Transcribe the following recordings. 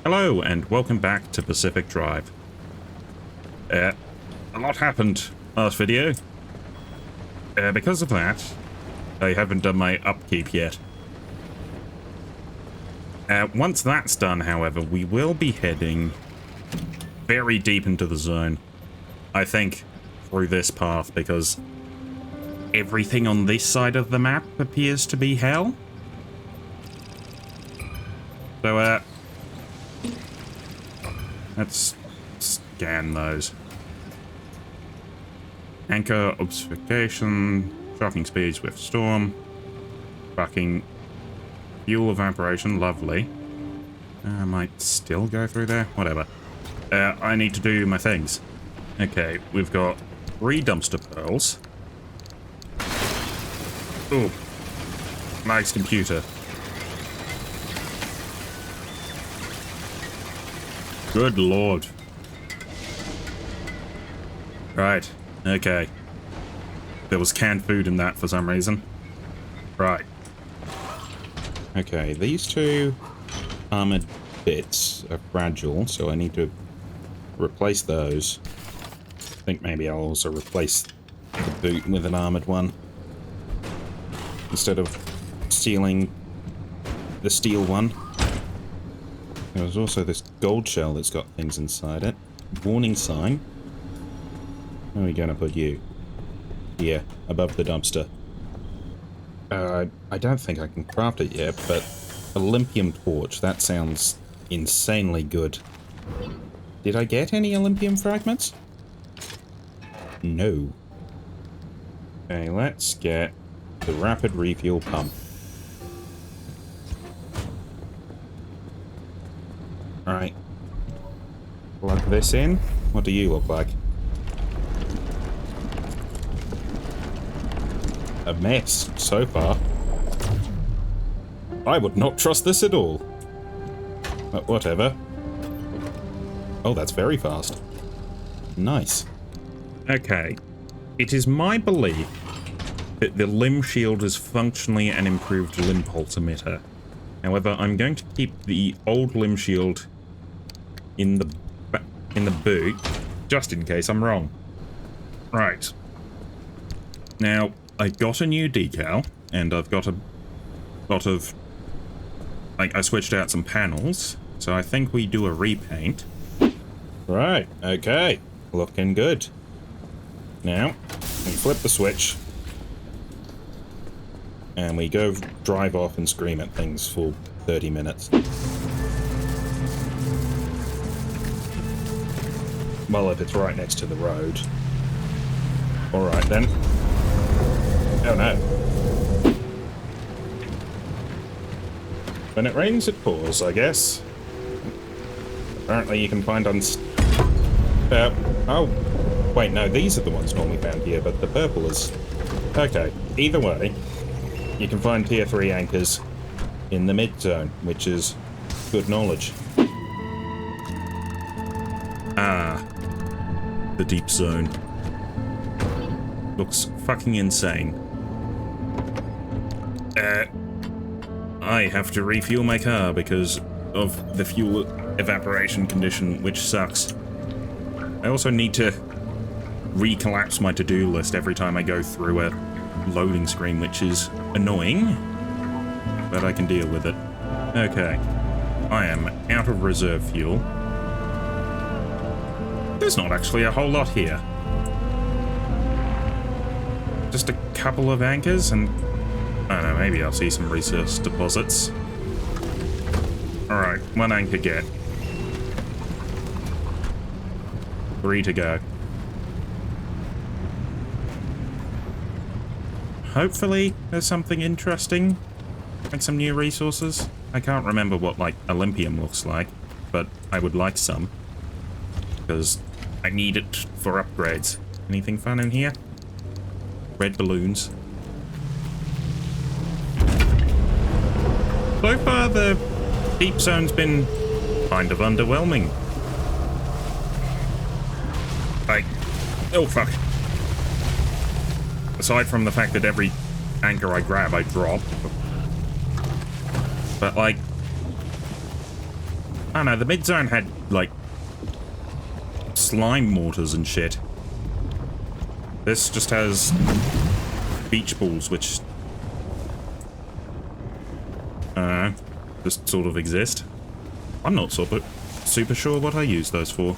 Hello and welcome back to Pacific Drive. A lot happened last video. Because of that, I haven't done my upkeep yet. Once that's done, however, we will be heading very deep into the zone. I think through this path, because everything on this side of the map appears to be hell. So, let's scan those. Anchor, obfuscation, shocking speed, swift storm, fucking fuel evaporation, lovely. I might still go through there, whatever. I need to do my things. Okay, we've got 3 dumpster pearls. Ooh, nice computer. Good lord. Right, okay. There was canned food in that for some reason. Right. Okay, these 2 armored bits are fragile, so I need to replace those. I think maybe I'll also replace the boot with an armored one, instead of stealing the steel one. There's also this gold shell that's got things inside it. Warning sign. Where are we going to put you? Here, above the dumpster. I don't think I can craft it yet, but Olympium torch, that sounds insanely good. Did I get any Olympium fragments? No. Okay, let's get the rapid refuel pump. Alright. Plug this in. What do you look like? A mess, so far. I would not trust this at all. But whatever. Oh, that's very fast. Nice. Okay. It is my belief that the limb shield is functionally an improved limb pulse emitter. However, I'm going to keep the old limb shield in the boot, just in case I'm wrong. Right. Now, I've got a new decal, and I've got a lot of... I switched out some panels, so I think we do a repaint. Right, okay. Looking good. Now, we flip the switch, and we go drive off and scream at things for 30 minutes. Well, if it's right next to the road. Alright then. Oh no. When it rains, it pours, I guess. Apparently you can find oh. Wait, no, these are the ones normally found here, but the purple is... Okay, either way, you can find tier 3 anchors in the mid-zone, which is good knowledge. Ah. The deep zone. Looks fucking insane. I have to refuel my car because of the fuel evaporation condition, which sucks. I also need to recollapse my to-do list every time I go through a loading screen, which is annoying, but I can deal with it. Okay. I am out of reserve fuel. There's not actually a whole lot here. Just a couple of anchors and... I don't know, maybe I'll see some resource deposits. Alright, 1 anchor get. 3 to go. Hopefully there's something interesting. Like some new resources. I can't remember what, like, Olympium looks like, but I would like some. Because I need it for upgrades. Anything fun in here? Red balloons. So far, the deep zone's been kind of underwhelming. Oh, fuck. Aside from the fact that every anchor I grab, I drop. But, like... I don't know, the mid-zone had, like, slime mortars and shit. This just has beach balls, which just sort of exist. I'm not super sure what I use those for.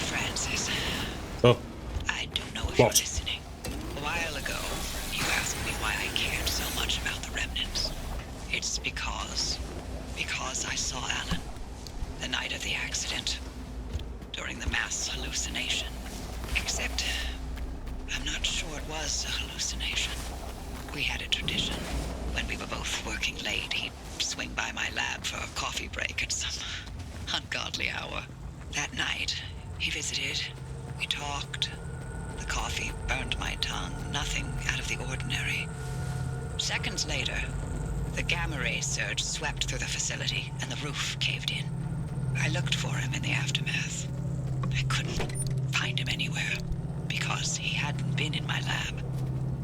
Francis. Oh. I don't know if you're listening. A while ago, you asked me why I cared so much about the remnants. It's because I saw Alan the night of the accident, during the mass hallucination. Except, I'm not sure it was a hallucination. We had a tradition. When we were both working late, he'd swing by my lab for a coffee break at some ungodly hour. That night, he visited. We talked. The coffee burned my tongue. Nothing out of the ordinary. Seconds later, the gamma ray surge swept through the facility, and the roof caved in. I looked for him in the aftermath. I couldn't find him anywhere, because he hadn't been in my lab.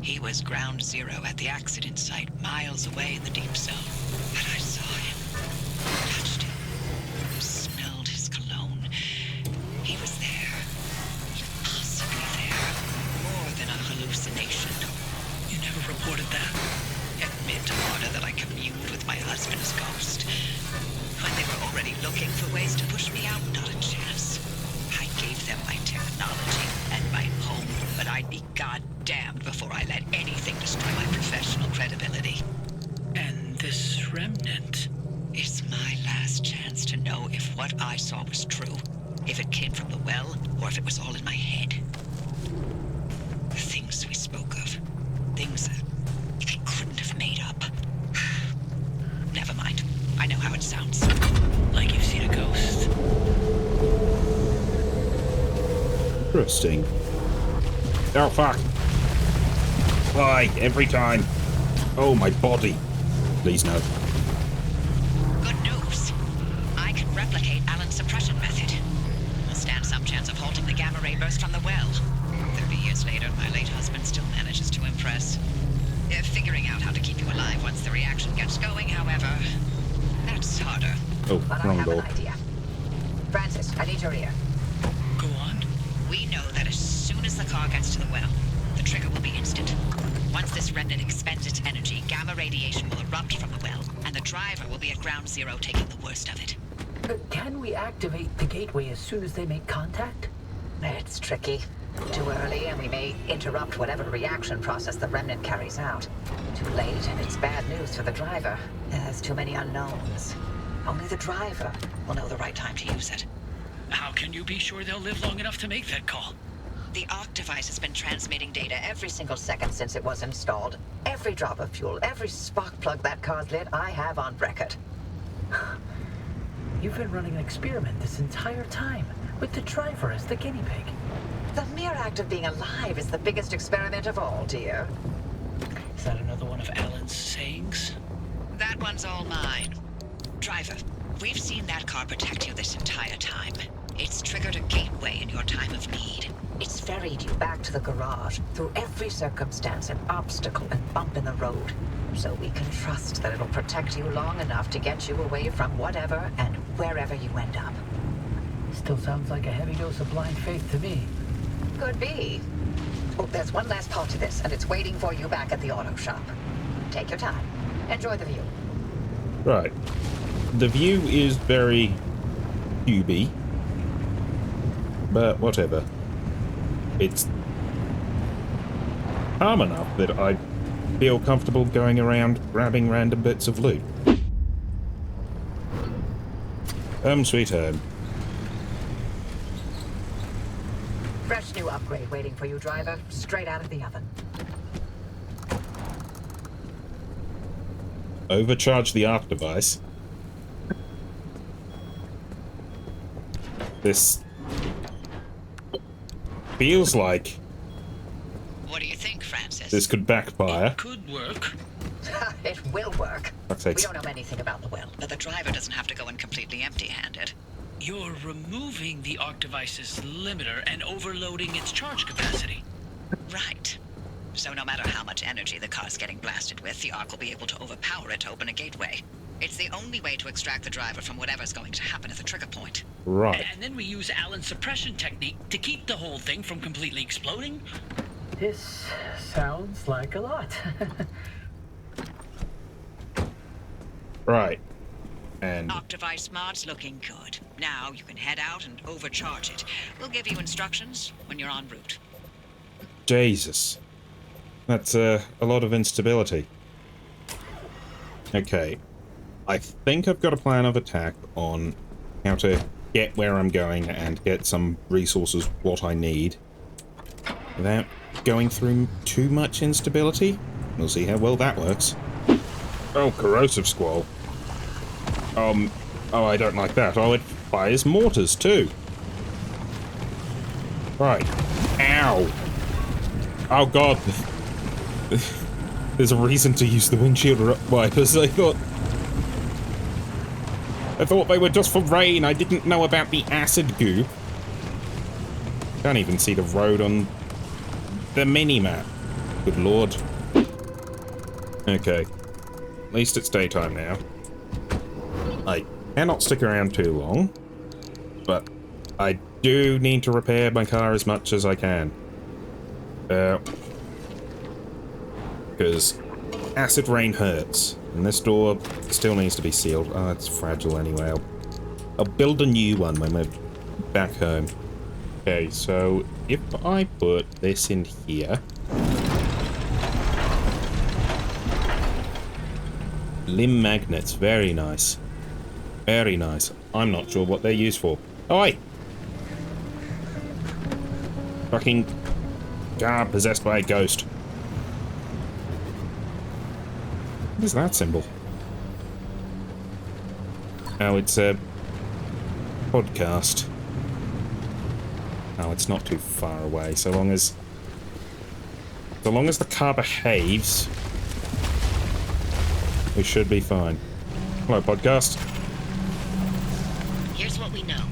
He was ground zero at the accident site, miles away in the deep zone. But I saw him, touched him, smelled his cologne. He was there, possibly there, more than a hallucination. You never reported that? Admit, Marta, that I communed with my husband's ghost. When they were already looking for ways to push me out, not a chance. I gave them my technology and my home, but I'd be goddamned before I let anything destroy my professional credibility. And this remnant? It's my last chance to know if what I saw was true. If it came from the well, or if it was all in my head. The things we spoke of. Things I couldn't have made up. Never mind. I know how it sounds. Like you've seen a ghost. Interesting. Oh, fuck. Why? Every time. Oh, my body. Please no. Good news. I can replicate Alan's suppression method. I'll stand some chance of halting the gamma ray burst from the well. 30 years later, my late husband still manages to impress. Figuring out how to keep you alive once the reaction gets going, however, that's harder. Oh, But I wrong have door. an idea. Francis, I need your ear. Go on. We know that as soon as the car gets to the well, the trigger will be instant. Once this remnant expends its energy, gamma radiation will erupt from the well, and the driver will be at ground zero taking the worst of it. Can we activate the gateway as soon as they make contact? It's tricky. Too early, and we may interrupt whatever reaction process the remnant carries out. Too late, and it's bad news for the driver. There's too many unknowns. Only the driver will know the right time to use it. How can you be sure they'll live long enough to make that call? The ARC device has been transmitting data Every single second since it was installed, every drop of fuel, every spark plug that car's lit, I have on record. You've been running an experiment this entire time, with the driver as the guinea pig. The mere act of being alive is the biggest experiment of all, dear. Is that another one of Alan's sayings? That one's all mine. Driver, we've seen that car protect you this entire time. It's triggered a gateway in your time of need. It's ferried you back to the garage through every circumstance and obstacle and bump in the road. So we can trust that it'll protect you long enough to get you away from whatever and wherever you end up. Still sounds like a heavy dose of blind faith to me. Could be. Oh, there's one last part to this, and it's waiting for you back at the auto shop. Take your time. Enjoy the view. Right. The view is very cubey. But whatever. It's calm enough that I feel comfortable going around grabbing random bits of loot. Home sweet home. Fresh new upgrade waiting for you, driver. Straight out of the oven. Overcharge the ARC device. This feels like What do you think, Francis? this could backfire. Could work. It will work. Fuck's We sakes. don't know anything about the well. But the driver doesn't have to go in completely empty-handed. You're removing the ARC device's limiter and overloading its charge capacity. Right. So no matter how much energy the car's getting blasted with, the ARC will be able to overpower it to open a gateway. It's the only way to extract the driver from whatever's going to happen at the trigger point. Right. And then we use Alan's suppression technique to keep the whole thing from completely exploding. This sounds like a lot. Right. And Octavice mod's looking good. Now you can head out and overcharge it. We'll give you instructions when you're en route. Jesus. That's a lot of instability. Okay. I think I've got a plan of attack on how to get where I'm going and get some resources, what I need, without going through too much instability. We'll see how well that works. Oh, corrosive squall. Oh, I don't like that. Oh, it fires mortars too. Right. Ow. Oh god. There's a reason to use the windshield wipers. I thought they were just for rain. I didn't know about the acid goo. Can't even see the road on the mini-map. Good lord. Okay. At least it's daytime now. I cannot stick around too long, but I do need to repair my car as much as I can. Because acid rain hurts, and this door still needs to be sealed. Oh, it's fragile anyway. I'll build a new one when we're back home. Okay, so if I put this in here... Limb magnets, very nice. Very nice. I'm not sure what they're used for. Oi! Fucking car possessed by a ghost. What is that symbol? Oh, it's a podcast. Oh, it's not too far away, so long as the car behaves, we should be fine. Hello, podcast. Here's what we know.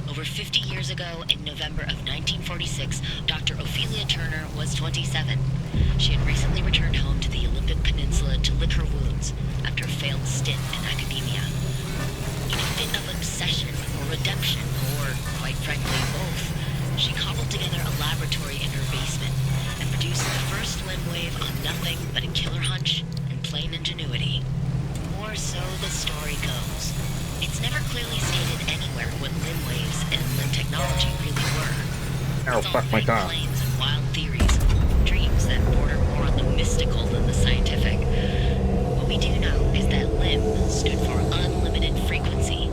Over 50 years ago, in November of 1946, Dr. Ophelia Turner was 27. She had recently returned home to the Olympic Peninsula to lick her wounds after a failed stint in academia. In a fit of obsession or redemption, or, quite frankly, both, she cobbled together a laboratory in her basement and produced the first limb wave on nothing but a killer hunch and plain ingenuity. Or so the story goes. It's never clearly stated anywhere what limb waves and limb technology really were. Ow, fuck my car. Claims and wild theories, dreams that border more on the mystical than the scientific. What we do know is that limb stood for unlimited frequency.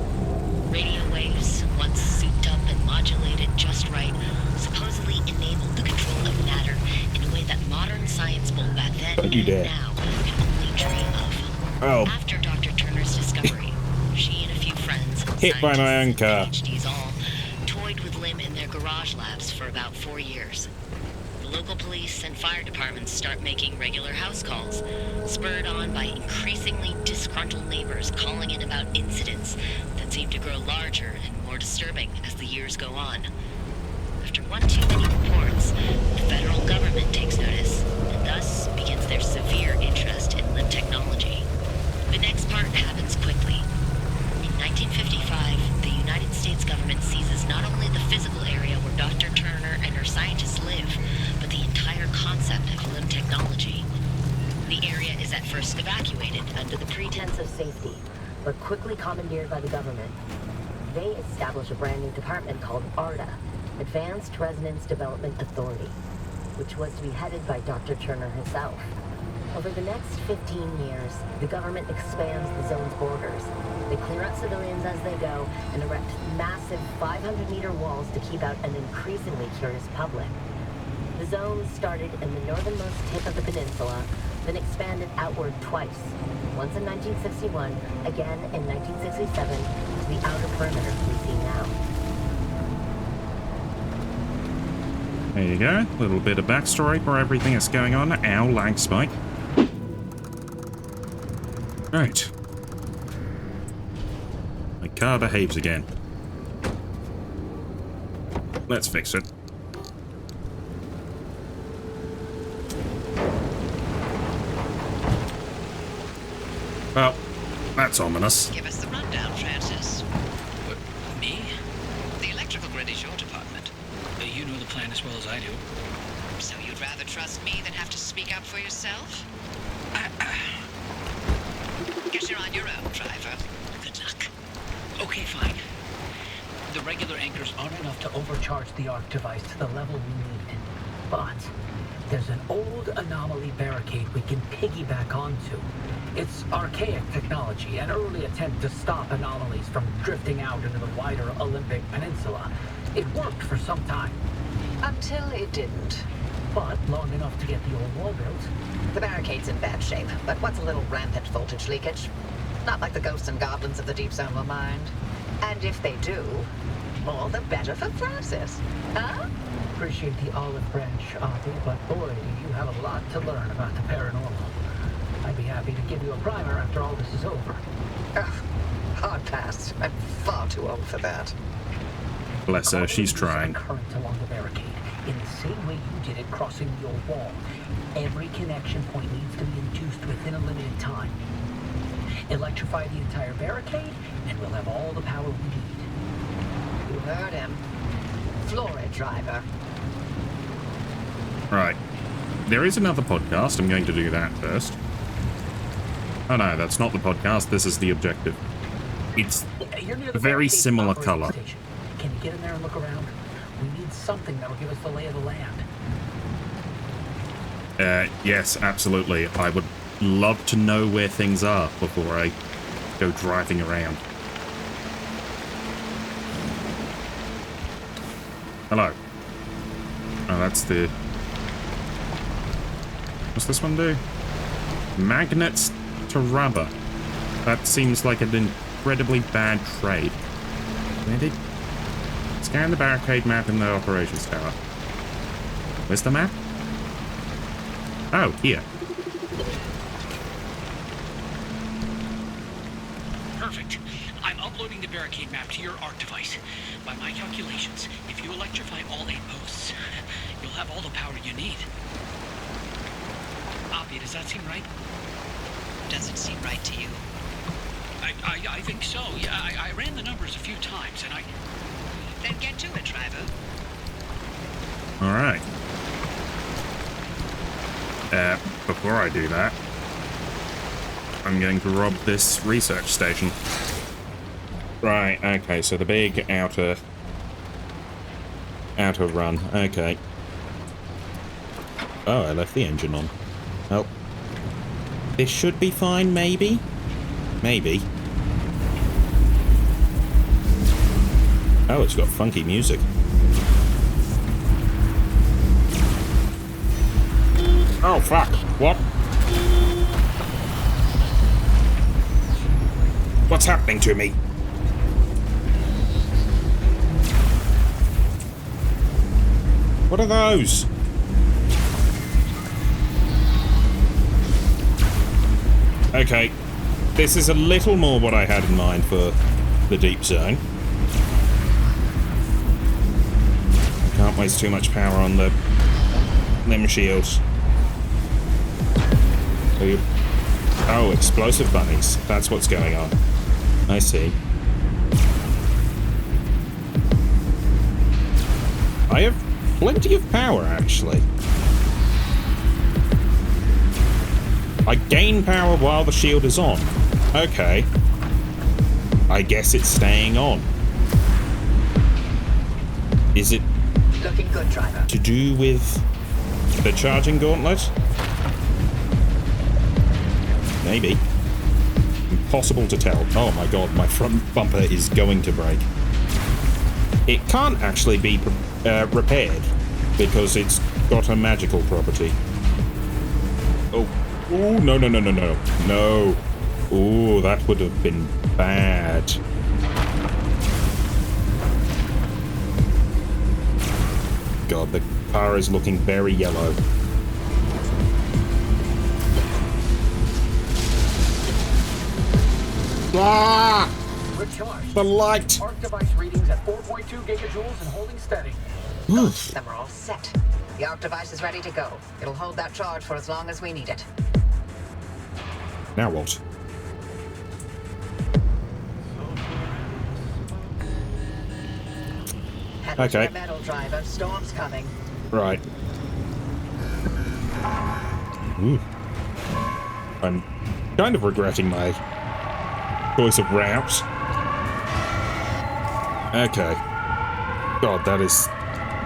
Radio waves, once souped up and modulated just right, supposedly enabled the control of matter in a way that modern science both back then Don't you dare. and now can only dream of. Oh. After Dr. Turner's discovery, she and a few friends, Hit by my own scientists car. and PhDs all, toyed with limb in their garage labs for about 4 years. The local police and fire departments start making regular house calls, spurred on by increasingly disgruntled neighbors calling in about incidents that seem to grow larger and more disturbing as the years go on. After one too many reports, the federal government takes notice, and thus begins their severe interest in limb technology. The next part happens quickly. In 1955, the United States government seizes not only the physical area where Dr. Turner and her scientists live, but the entire concept of limb technology. The area is at first evacuated under the pretense of safety, but quickly commandeered by the government. They establish a brand new department called ARDA, Advanced Resonance Development Authority, which was to be headed by Dr. Turner herself. Over the next 15 years, the government expands the zone's borders. They clear out civilians as they go and erect massive 500-meter walls to keep out an increasingly curious public. The zone started in the northernmost tip of the peninsula, then expanded outward twice. Once in 1961, again in 1967, to the outer perimeter we see now. There you go. A little bit of backstory for everything that's going on. Ow, lag spike. Right. My car behaves again. Let's fix it. Well, that's ominous. Give us the rundown, Francis. What, me? The electrical grid is your department. You know the plan as well as I do. So you'd rather trust me than have to speak up for yourself? Guess you're on your own, driver. Good luck. Okay, fine. The regular anchors aren't Enough to overcharge the arc device to the level we need. But there's an old anomaly barricade we can piggyback onto. It's archaic technology, an early attempt to stop anomalies from drifting out into the wider Olympic Peninsula. It worked for some time, Until it didn't. but long enough to get the old wall built. The barricade's in bad shape, but what's a little rampant voltage leakage? Not like the ghosts and goblins of the Deep Zone will mind. And if they do, all the better for Francis. Huh? Appreciate the olive branch, Auntie, but boy, do you have a lot to learn about the paranormal. I'd be happy to give you a primer after all this is over. Ugh, hard pass. I'm far too old for that. Bless her, she's Use a trying. current along the barricade, in the same way you did it crossing the old wall. Every connection point needs to be induced within a limited time. Electrify the entire barricade, and we'll have all the power we need. You heard him. Floor it, driver. Right. There is another podcast. I'm going to do that first. Oh no, that's not the podcast. This is the objective. It's You're near a the very barricade similar operating color. station. Can you get in there and look around? We need something that'll give us the lay of the land. Yes, absolutely. I would love to know where things are before I go driving around. Hello. Oh, that's the... What's this one do? Magnets to rubber. That seems like an incredibly bad trade. Where did... Scan the barricade map in the operations tower. Where's the map? Oh, here. Perfect. I'm uploading the barricade map to your ARC device. By my calculations, if you electrify all 8 posts, you'll have all the power you need. Oppie, does that seem right? Does it seem right to you? I think so. Yeah, I ran the numbers a few times, and I... Then get to it, driver. Alright. Before I do that, I'm going to rob this research station. Right, okay, so the big outer run, okay. Oh, I left the engine on. Well, this should be fine, maybe? Maybe. Oh, it's got funky music. Oh, fuck. What? What's happening to me? What are those? Okay. This is a little more what I had in mind for the Deep Zone. Can't waste too much power on them shields. Oh, explosive bunnies. That's what's going on. I see. I have plenty of power, actually. I gain power while the shield is on. Okay. I guess it's staying on. Is it Looking good, driver. to do with the charging gauntlet? Maybe. Impossible to tell. Oh my god, my front bumper is going to break. It can't actually be repaired because it's got a magical property. Oh. Ooh, no, no, no, no, no. No. Ooh, that would have been bad. God, the car is looking very yellow. Ah! Recharged. The light! Arc device readings at 4.2 gigajoules and holding steady. Then we're all set. The arc device is ready to go. It'll hold that charge for as long as we need it. Now what? Handle Okay. your metal, driver. Storm's coming. Right. Ooh. I'm kind of regretting my choice of route. Okay. God, that is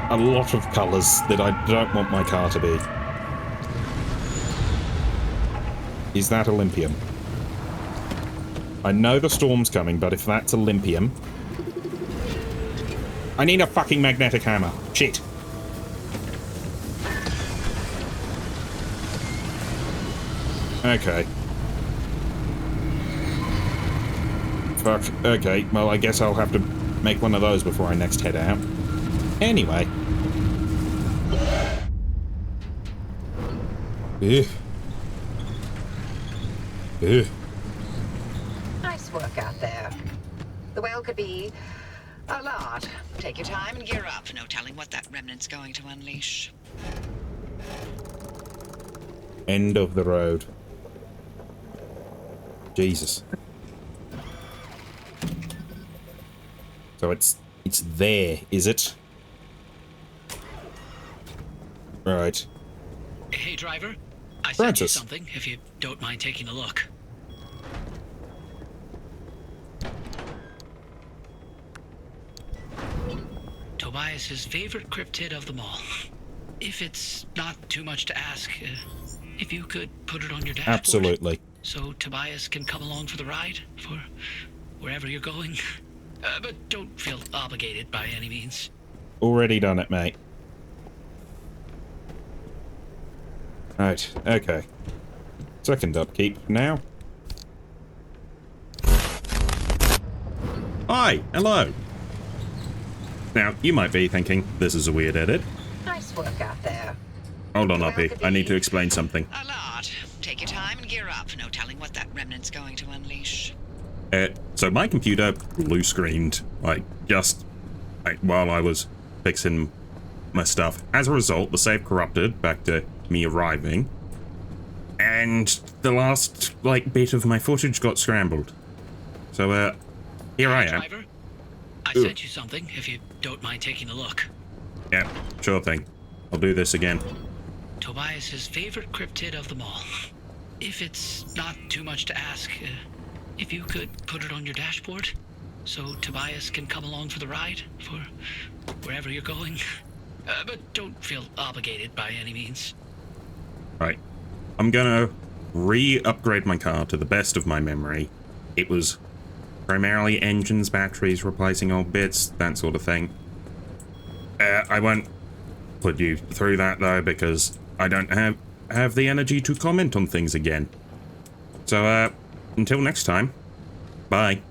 a lot of colours that I don't want my car to be. Is that Olympium? I know the storm's coming, but if that's Olympium... I need a fucking magnetic hammer. Shit. Okay. Fuck. Okay, well, I guess I'll have to make one of those before I next head out. Anyway. Ugh. Ugh. Nice work out there. The whale could be a lot. Take your time and gear up. No telling what that remnant's going to unleash. End of the road. Jesus. So it's there, is it? Right. Hey, driver. I sent Francis. you something, if you don't mind taking a look. Tobias's favorite cryptid of them all. If it's not too much to ask, if you could put it on your dashboard. Absolutely. So Tobias can come along for the ride, for wherever you're going. But don't feel obligated by any means. Already done it, mate. Right, okay. Second upkeep now. Hi, hello. Now, you might be thinking, this is a weird edit. Nice work out there. Hold on, Well, Uppy. could I need be- to explain something. A lot. Take your time and gear up. No telling what that remnant's going to unleash. So my computer blue screened, while I was fixing my stuff. As a result, the save corrupted back to me arriving. And the last, bit of my footage got scrambled. So, here I am. Driver, I sent you something, if you don't mind taking a look. Yeah, sure thing. I'll do this again. Tobias's favorite cryptid of them all. If it's not too much to ask, if you could put it on your dashboard, so Tobias can come along for the ride, for wherever you're going. But don't feel obligated by any means. Right. I'm gonna re-upgrade my car to the best of my memory. It was primarily engines, batteries, replacing old bits, that sort of thing. I won't put you through that, though, because I don't have the energy to comment on things again. So, until next time, bye.